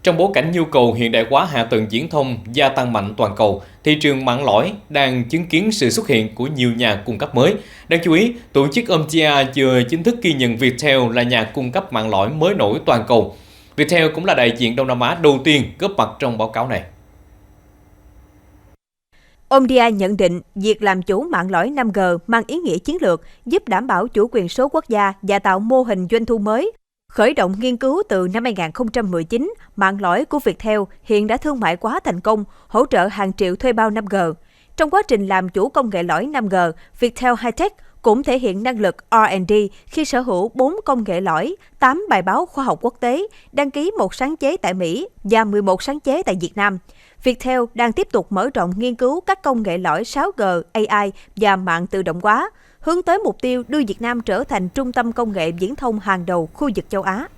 Trong bối cảnh nhu cầu hiện đại hóa hạ tầng viễn thông gia tăng mạnh toàn cầu, thị trường mạng lõi đang chứng kiến sự xuất hiện của nhiều nhà cung cấp mới. Đáng chú ý, tổ chức Omdia vừa chính thức ghi nhận Viettel là nhà cung cấp mạng lõi mới nổi toàn cầu. Viettel cũng là đại diện Đông Nam Á đầu tiên góp mặt trong báo cáo này. Omdia nhận định việc làm chủ mạng lõi 5G mang ý nghĩa chiến lược, giúp đảm bảo chủ quyền số quốc gia và tạo mô hình doanh thu mới. Khởi động nghiên cứu từ năm 2019, mạng lõi của Viettel hiện đã thương mại hóa thành công, hỗ trợ hàng triệu thuê bao 5G. Trong quá trình làm chủ công nghệ lõi 5G, Viettel Hightech cũng thể hiện năng lực R&D khi sở hữu 4 công nghệ lõi, 8 bài báo khoa học quốc tế, đăng ký 1 sáng chế tại Mỹ và 11 sáng chế tại Việt Nam. Viettel đang tiếp tục mở rộng nghiên cứu các công nghệ lõi 6G, AI và mạng tự động hóa, hướng tới mục tiêu đưa Việt Nam trở thành trung tâm công nghệ viễn thông hàng đầu khu vực châu Á.